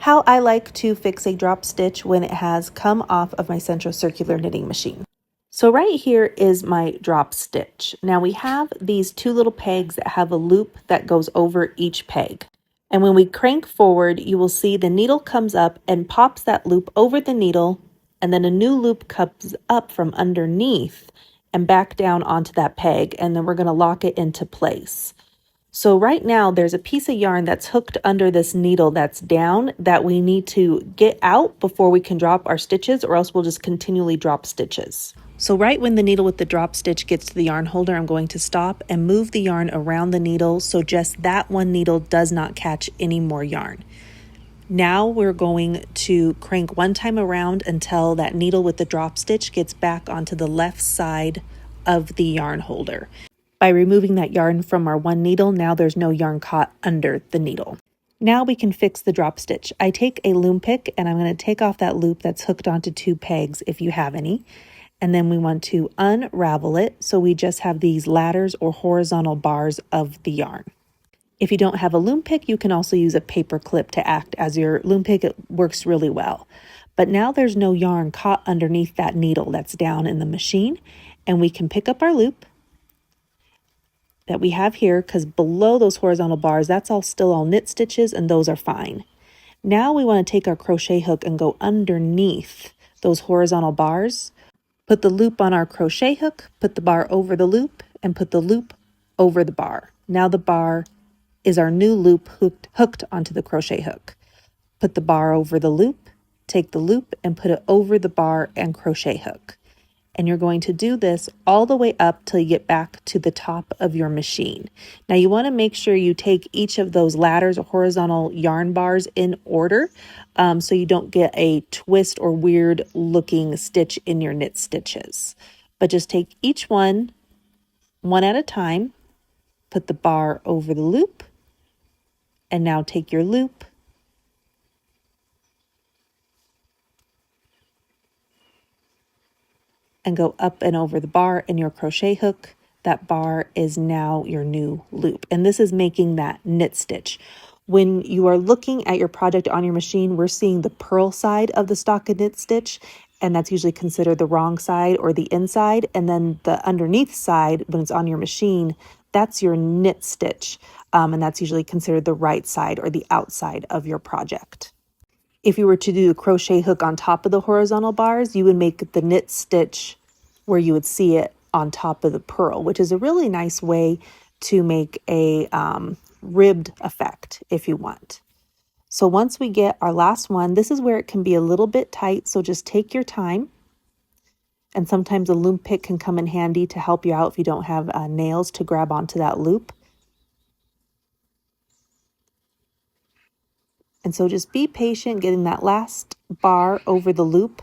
how I like to fix a drop stitch when it has come off of my Sentro circular knitting machine. So right here is my drop stitch. Now we have these two little pegs that have a loop that goes over each peg. And when we crank forward, you will see the needle comes up and pops that loop over the needle, and then a new loop comes up from underneath and back down onto that peg, and then we're going to lock it into place. So right now there's a piece of yarn that's hooked under this needle that's down that we need to get out before we can drop our stitches, or else we'll just continually drop stitches. So right when the needle with the drop stitch gets to the yarn holder, I'm going to stop and move the yarn around the needle so just that one needle does not catch any more yarn. Now we're going to crank one time around until that needle with the drop stitch gets back onto the left side of the yarn holder. By removing that yarn from our one needle, now there's no yarn caught under the needle. Now we can fix the drop stitch. I take a loom pick and I'm going to take off that loop that's hooked onto two pegs if you have any. And then we want to unravel it so we just have these ladders or horizontal bars of the yarn. If you don't have a loom pick, you can also use a paper clip to act as your loom pick. It works really well. But now there's no yarn caught underneath that needle that's down in the machine, and we can pick up our loop that we have here, because below those horizontal bars, that's still all knit stitches, and those are fine. Now we want to take our crochet hook and go underneath those horizontal bars. Put the loop on our crochet hook, put the bar over the loop, and put the loop over the bar. Now the bar is our new loop hooked onto the crochet hook. Put the bar over the loop, take the loop and put it over the bar and crochet hook. And you're going to do this all the way up till you get back to the top of your machine. Now you want to make sure you take each of those ladders or horizontal yarn bars in order so you don't get a twist or weird looking stitch in your knit stitches. But just take each one at a time, put the bar over the loop, and now take your loop and go up and over the bar and your crochet hook. That bar is now your new loop. And this is making that knit stitch. When you are looking at your project on your machine, we're seeing the purl side of the stocking knit stitch, and that's usually considered the wrong side or the inside. And then the underneath side, when it's on your machine, that's your knit stitch. And that's usually considered the right side or the outside of your project. If you were to do a crochet hook on top of the horizontal bars, you would make the knit stitch where you would see it on top of the purl, which is a really nice way to make a ribbed effect if you want. So once we get our last one, this is where it can be a little bit tight, so just take your time. And sometimes a loom pick can come in handy to help you out if you don't have nails to grab onto that loop. And so just be patient getting that last bar over the loop.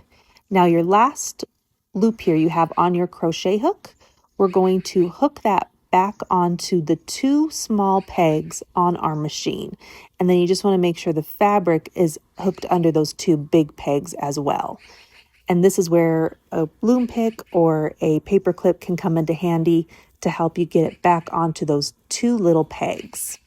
Now your last loop here you have on your crochet hook, we're going to hook that back onto the two small pegs on our machine. And then you just want to make sure the fabric is hooked under those two big pegs as well. And this is where a loom pick or a paper clip can come into handy to help you get it back onto those two little pegs.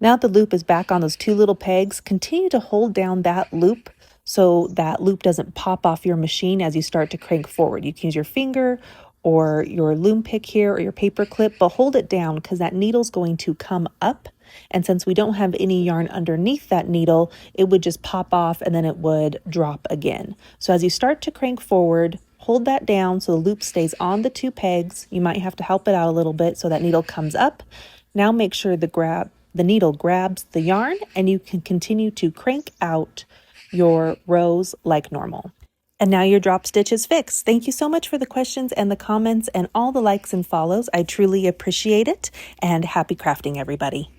Now the loop is back on those two little pegs. Continue to hold down that loop so that loop doesn't pop off your machine as you start to crank forward. You can use your finger or your loom pick here or your paper clip, but hold it down because that needle's going to come up. And since we don't have any yarn underneath that needle, it would just pop off and then it would drop again. So as you start to crank forward, hold that down so the loop stays on the two pegs. You might have to help it out a little bit so that needle comes up. Now make sure the needle grabs the yarn and you can continue to crank out your rows like normal. And now your drop stitch is fixed. Thank you so much for the questions and the comments and all the likes and follows. I truly appreciate it, and happy crafting, everybody.